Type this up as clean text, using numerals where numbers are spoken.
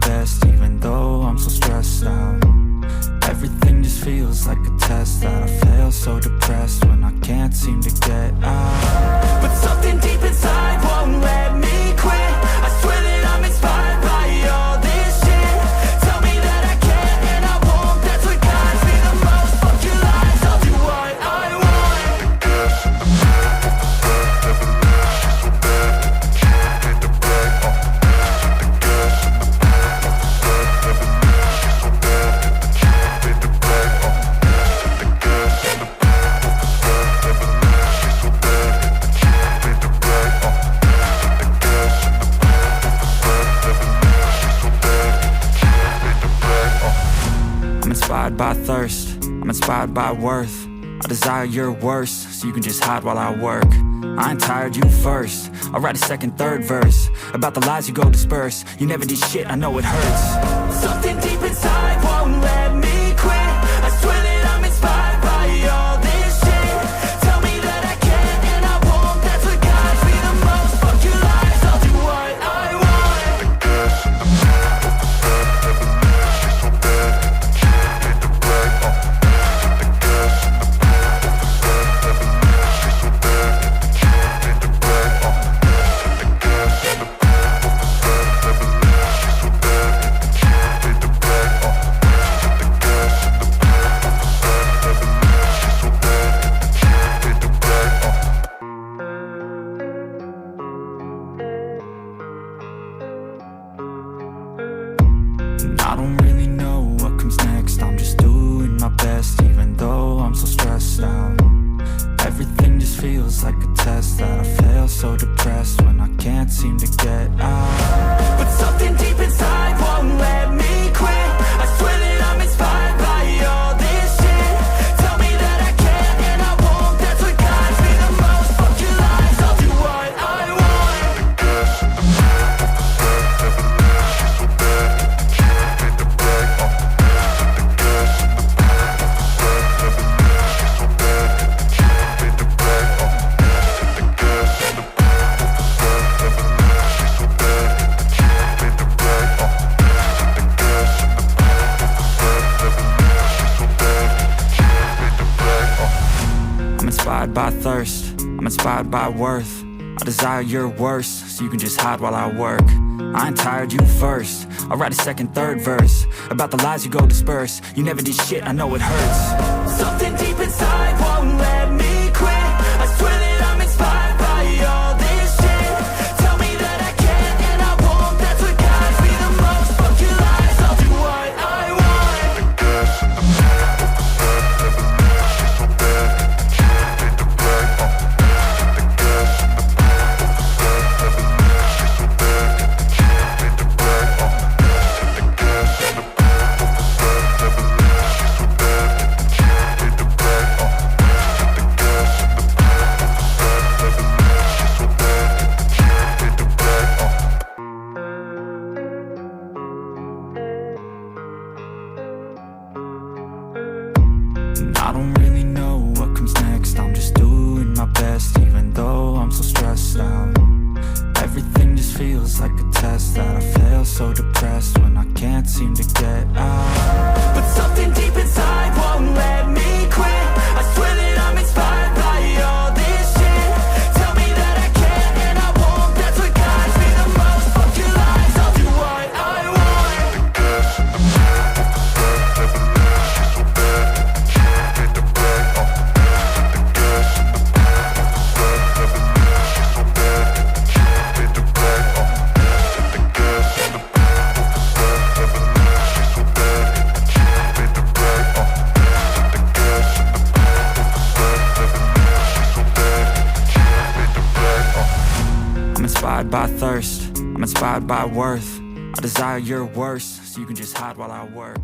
best, even though I'm so stressed out. Everything just feels like a test that I fail, so depressed when I can't seem to get out. But something deep inside won't let me quit. I swear that I'm inspired by all this shit. Tell me that I can and I won't, that's what guides me the most. Fuck your lies, I'll do what I want. I'm inspired by thirst, I'm inspired by worth. I desire your worst, so you can just hide while I work. I ain't tired, you first. I'll write a second, third verse about the lies you go disperse. You never did shit, I know it hurts. Something deep inside won't let me quit. I swear that I'm inspired by all this shit. Tell me that I can and I won't, that's what guides me the most. Fuck your lies, I'll do what I want. I don't really know what comes next. I'm just doing my best, even though I'm so stressed out. Everything just feels like a test that I fail, so depressed when I can't seem to get out. But something deep inside won't let me quit. I swear that I'm inspired by all this shit. Tell me that I can and I won't, that's what guides me the most. Fuck your lies, I'll do what I want. I'm inspired by thirst, I'm inspired by worth. I desire your worst, so you can just hide while I work. I ain't tired, you first. I'll write a second, third verse about the lies you go disperse. You never did shit, I know it hurts. Something deep inside won't let me quit. I swear that I'm inspired by all this shit. Tell me that I can and I won't, that's what guides me the most. Fuck your lies, I'll do what I want. I don't really know what comes next. I'm just doing my best, even though I'm so stressed out. Everything just feels like a test that I fail, so depressed when I can't seem to get out. But something deep inside won't let me quit. I swear that I'm inspired by all this shit. Tell me that I can and I won't, that's what guides me the most. Fuck your lies, I'll do what I want. I'm inspired by thirst, I'm inspired by worth. I desire your worst, so you can just hide while I work.